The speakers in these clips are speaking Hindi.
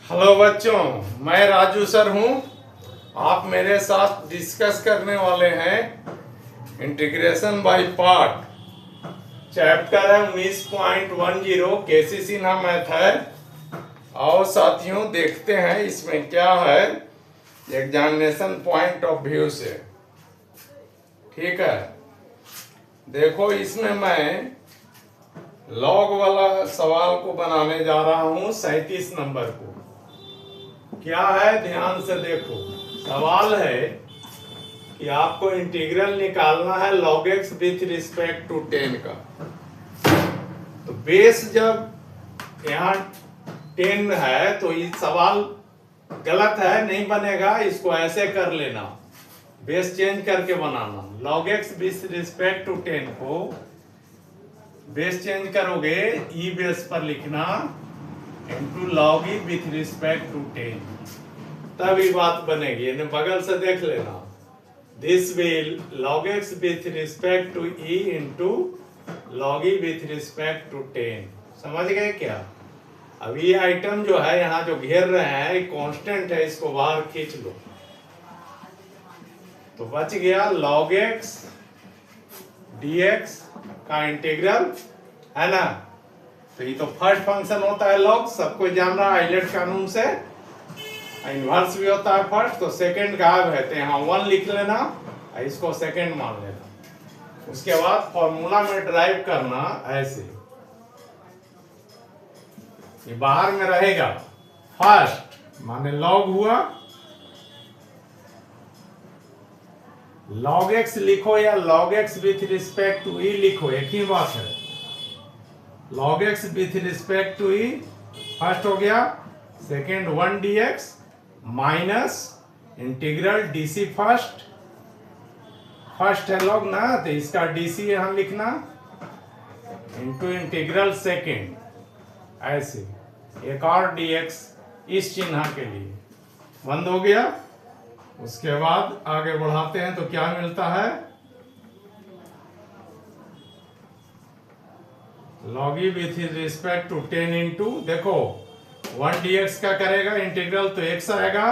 हेलो बच्चों, मैं राजू सर हूँ। आप मेरे साथ डिस्कस करने वाले हैं इंटीग्रेशन बाय पार्ट। चैप्टर है 19.10 केसी सिन्हा मैथ है। और साथियों देखते हैं इसमें क्या है एग्जामिनेशन पॉइंट ऑफ व्यू से। ठीक है, देखो इसमें मैं लॉग वाला सवाल को बनाने जा रहा हूँ 37 नंबर को। क्या है ध्यान से देखो, सवाल है कि आपको इंटीग्रल निकालना है log x with respect to 10 का। तो बेस जब यहाँ 10 है तो ये सवाल गलत है, नहीं बनेगा। इसको ऐसे कर लेना, बेस चेंज करके बनाना। log x with respect to 10 को बेस चेंज करोगे, ई बेस पर लिखना into log e with respect to 10, तब ये बात बनेगी। बगल से देख लेना, this will log x with respect to e into log e with respect to 10। समझ गए क्या? अब ये आइटम जो है यहाँ जो घेर रहे हैं कांस्टेंट है, इसको बाहर खींच लो तो बच गया log x dx का इंटीग्रल, है ना। तो ये तो फर्स्ट फंक्शन होता है log, सबको जान रहा है आइलेट कानून से। इनवर्स भी होता है फर्स्ट, तो सेकंड गायब है तो यहाँ 1 लिख लेना, इसको सेकंड मान लेना। उसके बाद फॉर्मूला में ड्राइव करना ऐसे, ये बाहर में रहेगा फर्स्ट माने log हुआ, log x लिखो या log x with respect to e लिखो, एक ही बात है। log x with respect to e first हो गया, second 1 dx minus integral dc first है log ना, तो इसका dc यहां लिखना इंटू इंटीग्रल सेकेंड, ऐसे एक और dx इस चिन्ह के लिए बंद हो गया। उसके बाद आगे बढ़ाते हैं तो क्या मिलता है, log e with respect to 10 into, देखो 1 dx का करेगा इंटीग्रल तो x आएगा,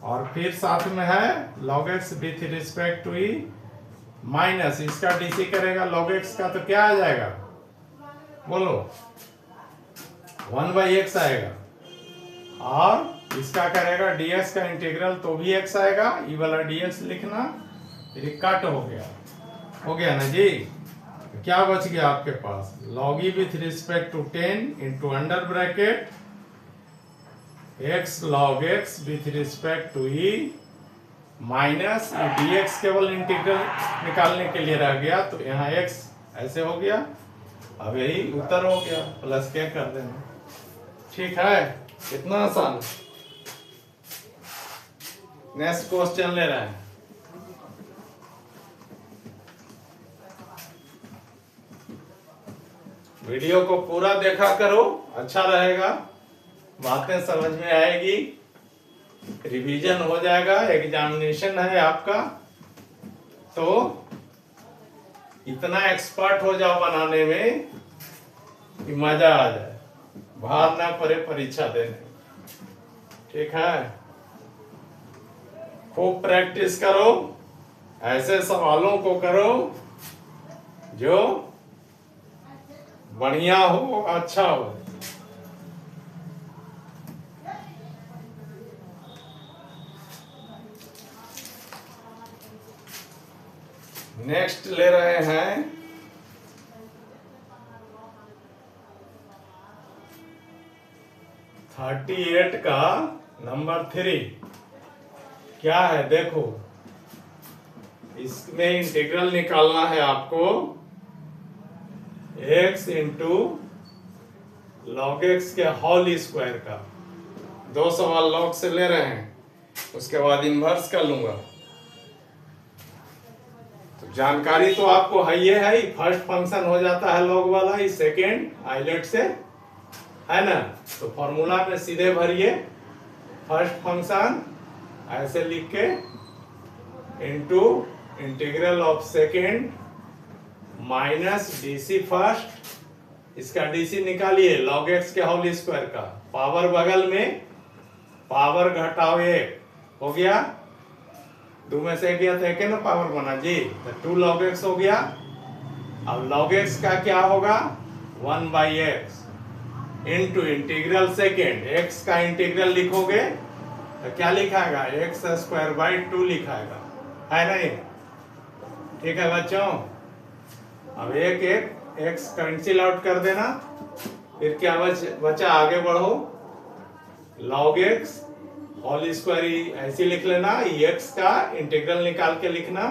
और फिर साथ में है log x with respect to e minus इसका dc करेगा log x का, तो क्या आ जाएगा बोलो, 1/x आएगा। और इसका करेगा dx का इंटीग्रल तो भी x आएगा, ये वाला dx लिखना, फिर कट हो गया ना जी। क्या बच गया आपके पास, log e with respect to 10 into under bracket x log x with respect to e minus dx केवल इंटीग्रल निकालने के लिए रह गया, तो यहाँ x ऐसे हो गया। अब यही उत्तर हो गया, प्लस क्या कर देना। ठीक है, कितना आसान। नेक्स्ट क्वेश्चन ले रहे हैं। वीडियो को पूरा देखा करो, अच्छा रहेगा, बातें समझ में आएगी, रिवीजन हो जाएगा। एग्जामिनेशन है आपका, तो इतना एक्सपर्ट हो जाओ बनाने में कि मजा आ जाए, भार ना पड़े परीक्षा देने। ठीक है, खूब प्रैक्टिस करो, ऐसे सवालों को करो जो बढ़िया हो, अच्छा हो। नेक्स्ट ले रहे हैं 38 का नंबर 3। क्या है देखो, इसमें इंटीग्रल निकालना है आपको x इंटू log x के होल स्क्वायर का। दो सवाल log से ले रहे हैं, उसके बाद इन्वर्स कर लूंगा। तो जानकारी तो आपको है, ये है फर्स्ट फंक्शन हो जाता है log वाला, ये सेकेंड आइलेट से, है ना। तो फॉर्मूला में सीधे भरिए, फर्स्ट फंक्शन ऐसे लिख के into integral of second minus DC first, इसका डीसी निकालिए log x के होल स्क्वायर का, पावर बगल में पावर घटाओ 1 हो गया, 2 में से गया तो एक ना पावर बना जी, तो 2 log x हो गया। अब log x का क्या होगा 1/x into integral second, x का इंटीग्रल लिखोगे तो क्या लिखाएगा x²/2 लिखाएगा, है नहीं? ठीक है बच्चों, अब एक x कैंसिल आउट कर देना, फिर क्या बचा आगे बढ़ो, log x होल स्क्वायर ऐसे लिख लेना, x का इंटीग्रल निकाल के लिखना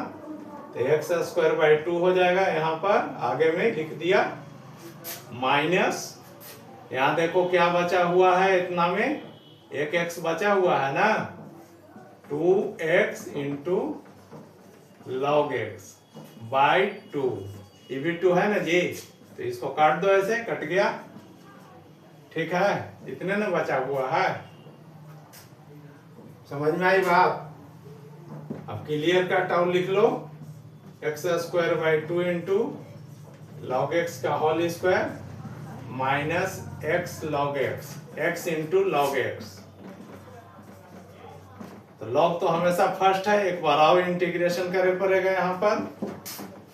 तो x²/2 हो जाएगा। यहाँ पर आगे में लिख दिया माइनस, यहाँ देखो क्या बचा हुआ है, इतना में एक x बचा हुआ है ना, 2x into log x by 2, ये भी 2 है ना जी, तो इसको काट दो, ऐसे कट गया। ठीक है, इतने ना बचा हुआ है, समझ में आई बात? अब क्लियर कट आउट लिख लो, x²/2 इंटू log x का whole square minus x log x, x into log x। तो log तो हमेशा फर्स्ट है, एक बार और इंटीग्रेशन करे पड़ेगा यहाँ पर,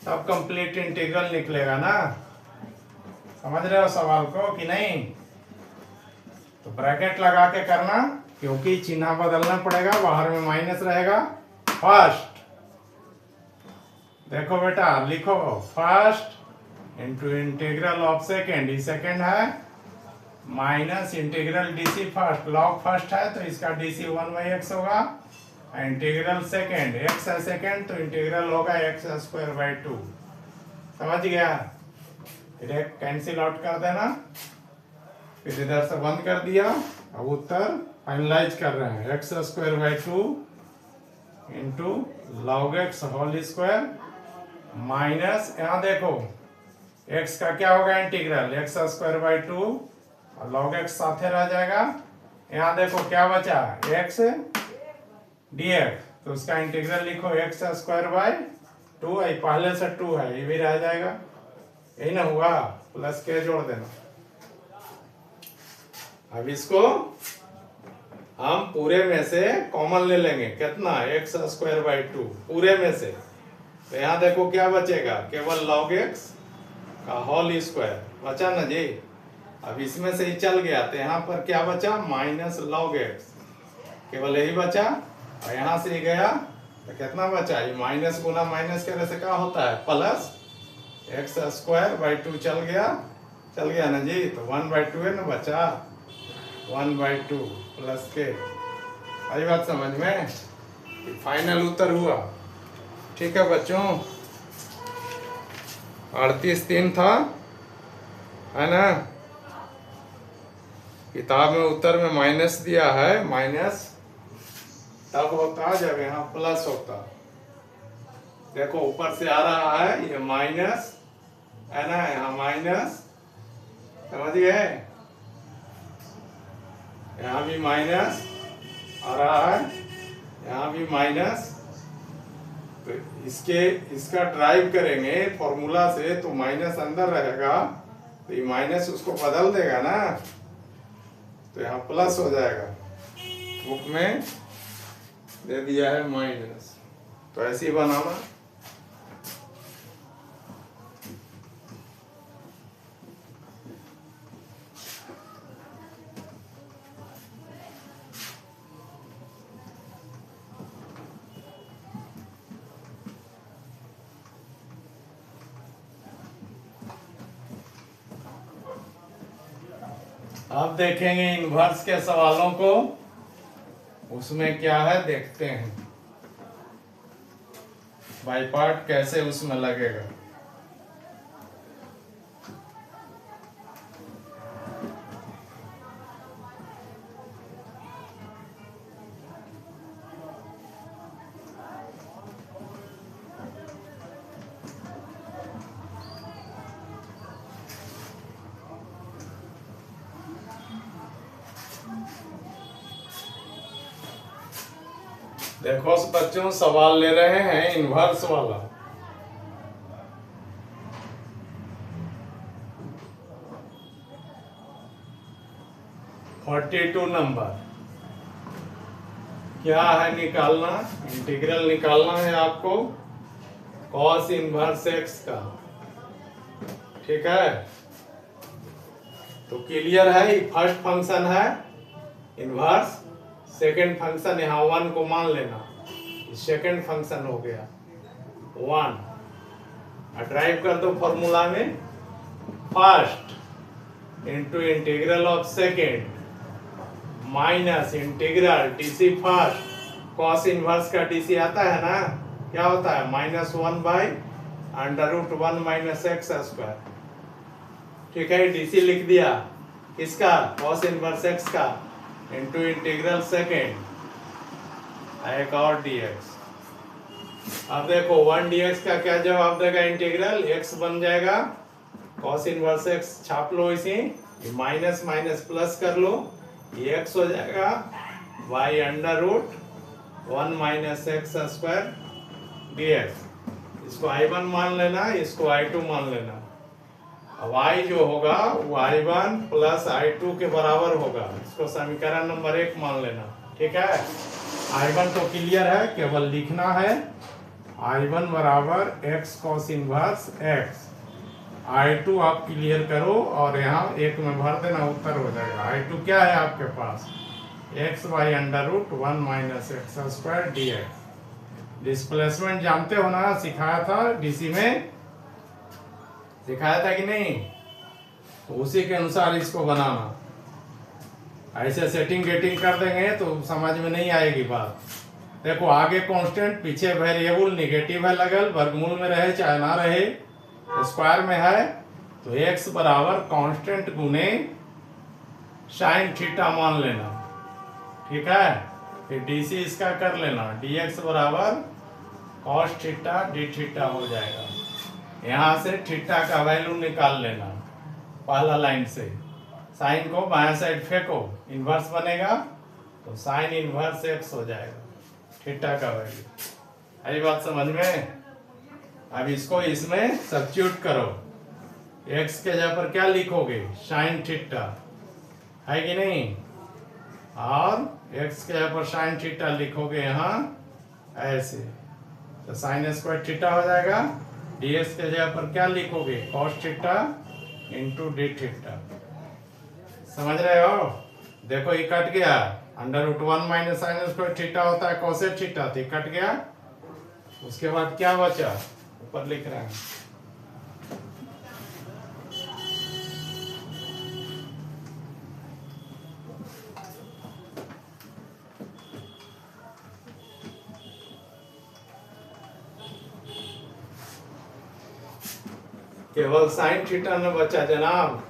तब कंप्लीट इंटीग्रल निकलेगा ना। समझ रहे हो सवाल को कि नहीं? तो ब्रैकेट लगा के करना, क्योंकि चिन्ह बदलना पड़ेगा, बाहर में माइनस रहेगा। फर्स्ट देखो बेटा, लिखो first into integral of second, ये सेकेंड है, minus integral DC first, log first है तो इसका डीसी 1/x होगा, इंटीग्रल सेकेंड, x है सेकेंड तो इंटीग्रल होगा x²/2। समझ गया? फिर एक कैंसिल आउट कर देना, फिर इधर से बंद कर दिया। अब उत्तर फाइनलाइज कर रहे हैं, x²/2 into log x whole square minus, यहाँ देखो x का क्या होगा इंटीग्रल, x²/2 और log x साथे रह जाएगा। यहाँ देखो क्या बचा, x dx, तो उसका इंटीग्रल लिखो x²/2, पहले से 2 है, ये भी रह जाएगा, यही ना हुआ, प्लस के जोड़ देना। अब इसको हम पूरे में से कॉमन ले लेंगे, कितना x²/2 पूरे में से, तो यहाँ देखो क्या बचेगा, केवल log x का होल स्क्वायर बचा ना जी। अब इसमें से ही चल गया तो यहाँ पर क्या बचा, माइनस log x, केवल यही बचा, और यहाँ से ही गया तो कितना बचा, ये माइनस गुना माइनस करने से क्या होता है प्लस, x²/2 चल गया ना जी, तो 1/2 है ना बचा, 1/2 प्लस के। आई बात समझ में? फाइनल उत्तर हुआ। ठीक है बच्चों, 38-3 था, है ना? किताब में उत्तर में माइनस दिया है, माइनस तब होता जब यहाँ प्लस होता। देखो ऊपर से आ रहा है ये माइनस, है ना, यहाँ माइनस, समझ गए? यहाँ भी माइनस आ रहा है, यहाँ भी माइनस, तो इसका ड्राइव करेंगे फॉर्मूला से, तो माइनस अंदर रहेगा, तो ये माइनस उसको बदल देगा ना, तो यहाँ प्लस हो जाएगा। बुक में दे दिया है माइनस, तो ऐसे ही बनाना। अब देखेंगे इनवर्स के सवालों को, उसमें क्या है देखते हैं, बाई पार्ट कैसे उसमें लगेगा। देखो बच्चों, सवाल ले रहे हैं इनवर्स वाला। नंबर क्या है निकालना, इंटीग्रल निकालना है आपको कॉस इनवर्स एक्स का। ठीक है, तो क्लियर है, ये फर्स्ट फंक्शन है इनवर्स, सेकंड फंक्शन यहाँ 1 को मान लेना, सेकंड फंक्शन हो गया 1। ड्राइव कर दो फॉर्मूला में, first into integral of second minus integral DC first, cos inverse का डीसी आता है ना, क्या होता है -1/√1 - x स्क्वायर। ठीक है, डीसी लिख दिया किसका, कॉस इनवर्स x का, इंटू इंटीग्रल सेकेंड एक और dx। अब देखो 1 dx का क्या जवाब देगा, इंटीग्रल x बन जाएगा cos इनवर्स x, छाप लो इसे, माइनस माइनस प्लस कर लो, ये x हो जाएगा y√1 - x स्क्वायर dx। इसको I1 मान लेना, इसको I2 मान लेना। अब I जो होगा वो I1 प्लस I2 के बराबर होगा, इसको समीकरण नंबर 1 मान लेना। ठीक है, I1 तो क्लियर है, केवल लिखना है I1 बराबर x cos inverse x। I2 आप क्लियर करो और यहाँ 1 में भर देना, उत्तर हो जाएगा। I2 क्या है आपके पास, x/√1 - x square dx। Displacement जानते हो ना, सिखाया था डीसी में, सिखाया था कि नहीं, तो उसी के अनुसार इसको बनाना। ऐसे सेटिंग गेटिंग कर देंगे तो समझ में नहीं आएगी बात। देखो आगे कांस्टेंट, पीछे वेरिएबल नेगेटिव है लगल, वर्गमूल में रहे चाहे ना रहे, स्क्वायर में है, तो x बराबर कांस्टेंट गुने साइन थीटा मान लेना। ठीक है, फिर डीसी इसका कर लेना, dx बराबर cos थीटा d थीटा हो जाएगा। यहाँ से थीटा का वैल्यू निकाल लेना पहला लाइन से, साइन को बाएं साइड फेंको, इनवर्स बनेगा तो साइन इनवर्स x हो जाएगा, थीटा का वैल्यू। आई बात समझ में? अब इसको इसमें सब्स्टिट्यूट करो, x के जगह पर क्या लिखोगे, साइन थीटा, है कि नहीं, और x के जगह पर साइन थीटा लिखोगे यहाँ ऐसे, तो साइन स्क्वायर थीटा हो जाएगा। dx के जगह पर क्या लिखोगे, cos theta into d theta. समझ रहे हो? देखो ये कट गया, √1 - साइन स्क्वायर थीटा होता है कोसेक थीटा, तो कट गया। उसके बाद क्या बचा, ऊपर लिख रहे हैं, केवल साइन थीटा में बचा जनाब।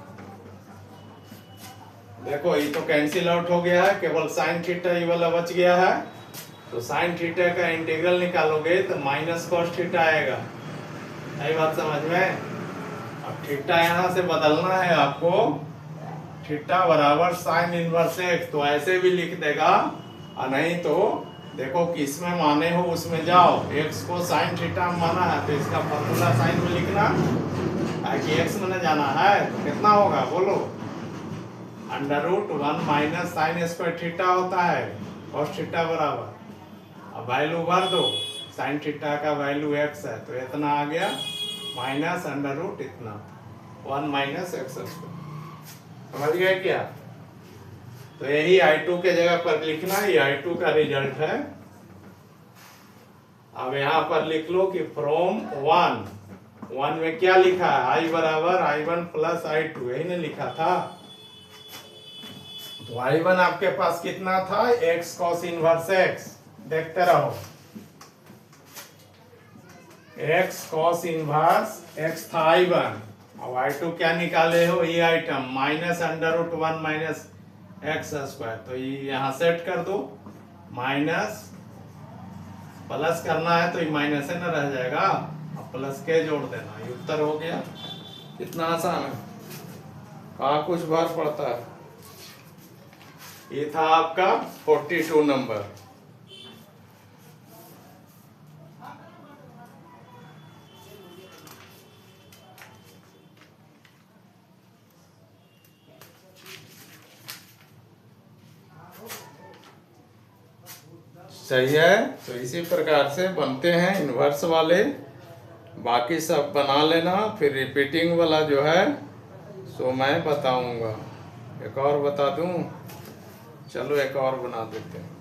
देखो ये तो कैंसिल आउट हो गया है, केवल साइन थीटा ये वाला बच गया है, तो साइन थीटा का इंटीग्रल निकालोगे तो माइनस cos थीटा आएगा। यही बात समझ में? अब थीटा यहाँ से बदलना है आपको, थीटा बराबर साइन इनवर्स x, तो ऐसे भी लिख देगा, और नहीं तो देखो किसमें माने हो उसमें जाओ, x को साइन थीटा में माना है तो इसका फॉर्मूला साइन में लिखना, ताकि x में न जाना है, तो कितना होगा बोलो, √1 - साइन स्क्वायर थीटा होता है cos थीटा बराबर, अब वैल्यू भर दो, साइन थीटा का वैल्यू x है तो इतना आ गया, माइनस √ इतना 1 - x स्क्वायर। समझ गए क्या? तो यही I2 के जगह पर लिखना, ये I2 का रिजल्ट है। अब यहाँ पर लिख लो कि फ्रॉम 1 में क्या लिखा है, I बराबर I1 प्लस I2, यही ने लिखा था। तो I1 आपके पास कितना था, x cos इनवर्स x, देखते रहो, x cos इनवर्स x था I1, अब I2 क्या निकाले हो, ये आइटम -√1 - x स्क्वायर, तो ये यहाँ सेट कर दो, माइनस प्लस करना है तो ये माइनस है ना रह जाएगा, अब प्लस के जोड़ देना, ये उत्तर हो गया। कितना आसान है, कहाँ कुछ बार पड़ता है। ये था आपका 42 नंबर। सही है। तो इसी प्रकार से बनते हैं इन्वर्स वाले, बाकी सब बना लेना। फिर रिपीटिंग वाला जो है सो मैं बताऊंगा। एक और बता दूं? चलो एक और बना देते हैं।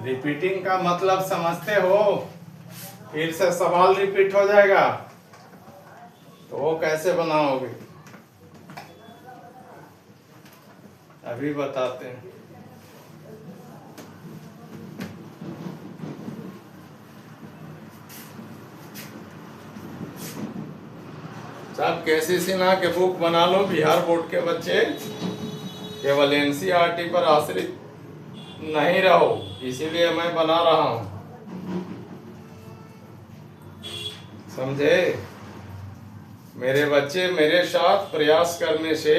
रिपीटिंग का मतलब समझते हो? फिर से सवाल रिपीट हो जाएगा तो वो कैसे बनाओगे अभी बताते हैं। सब केसी सिन्हा के बुक बना लो, बिहार बोर्ड के बच्चे। केवल एनसीईआरटी पर आश्रित नहीं रहो, इसीलिए मैं बना रहा हूं, समझे? मेरे बच्चे मेरे साथ प्रयास करने से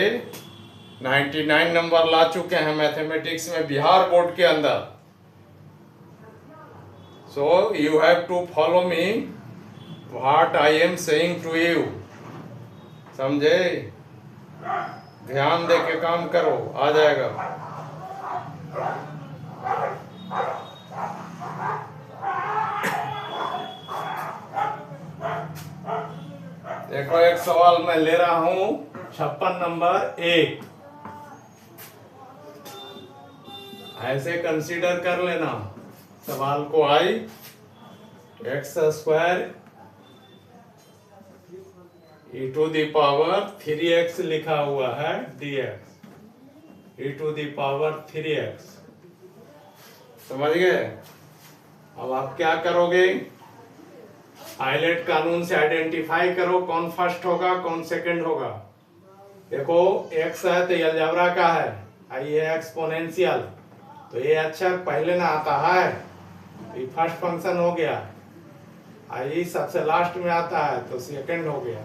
99 नंबर ला चुके हैं मैथमेटिक्स में बिहार बोर्ड के अंदर। So you have to follow me what I am saying to you, समझे? ध्यान दे के काम करो, आ जाएगा। देखो एक सवाल मैं ले रहा हूं 56 नंबर 1। ऐसे कंसीडर कर लेना सवाल को। I x square e to the power 3x लिखा हुआ है dx e to the power 3x, समझ गए? अब आप क्या करोगे? हाईलाइट कानून से आइडेंटिफाई करो कौन फर्स्ट होगा कौन सेकंड होगा। देखो x है तो ये अलजेब्रा का है, ये एक्सपोनेंशियल, तो ये अक्षर पहले ना आता है, ये फर्स्ट फंक्शन हो गया। ये सबसे लास्ट में आता है तो सेकंड हो गया।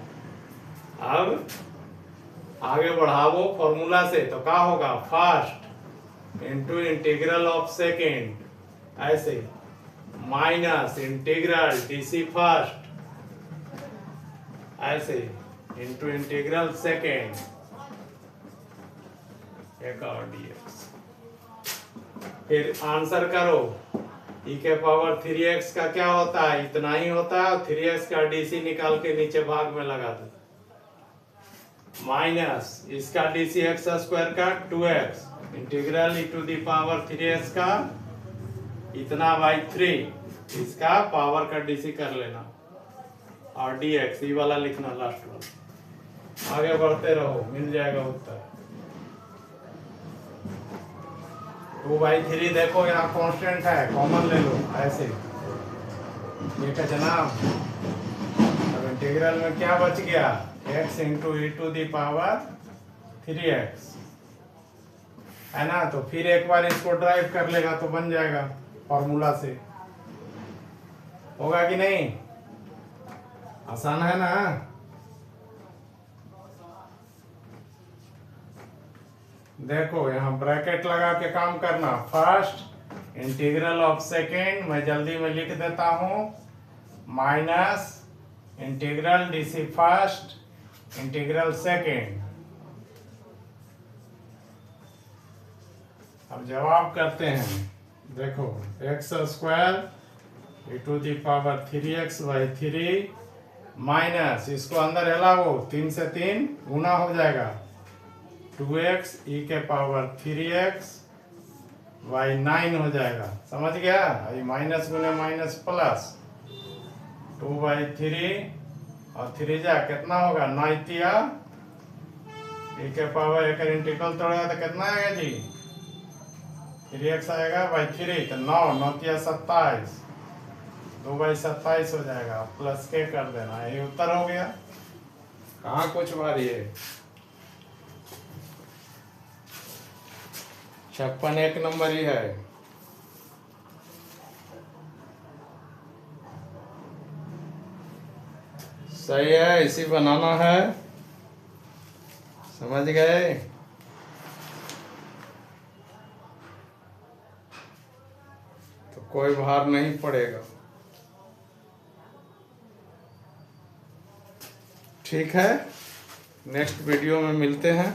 अब आगे बढ़ावो फॉर्मूला से, तो क्या होगा? First into integral of second, ऐसे माइनस इंटीग्रल डीसी फर्स्ट, ऐसे इंटू इंटीग्रल सेकेंड एक और dx। फिर आंसर करो, e के पावर 3x का क्या होता है? इतना ही होता है। 3x का डीसी निकाल के नीचे भाग में लगा दो, माइनस इसका डीसी एक्स स्क्वायर का 2x integral e to the power 3x का इतना बाई 3, इसका पावर का डीसी कर लेना और dx ये वाला लिखना लास्ट वाला। आगे बढ़ते रहो, मिल जाएगा उत्तर। 2/3 देखो यहाँ कांस्टेंट है, कॉमन ले लो ऐसे, ये का जनाब। अब इंटीग्रल में क्या बच गया? x into e to the power 3x, है ना? तो फिर एक बार इसको ड्राइव कर लेगा तो बन जाएगा फॉर्मूला से, होगा कि नहीं? आसान है ना? देखो यहाँ ब्रैकेट लगा के काम करना। फर्स्ट इंटीग्रल ऑफ सेकेंड मैं जल्दी में लिख देता हूं, minus integral DC first integral second. अब जवाब करते हैं। देखो x square e to the power 3x by 3 minus इसको अंदर हिलाओ, 3 से 3 गुना हो जाएगा, 2x e के पावर 3x बाई 9 हो जाएगा। समझ गया? ये माइनस गुने माइनस प्लस 2/3 और 3 जा कितना होगा? 9 तिया e के पावर एक इंटीग्रल तोड़ेगा तो कितना आएगा जी? 3x आएगा बाई 3, तो 9 तिया 27, 2/27 हो जाएगा, प्लस के कर देना, ये उत्तर हो गया। कहाँ कुछ बारी है? 56 एक नंबर ही है। सही है, इसी बनाना है, समझ गए? कोई भार नहीं पड़ेगा। ठीक है, नेक्स्ट वीडियो में मिलते हैं।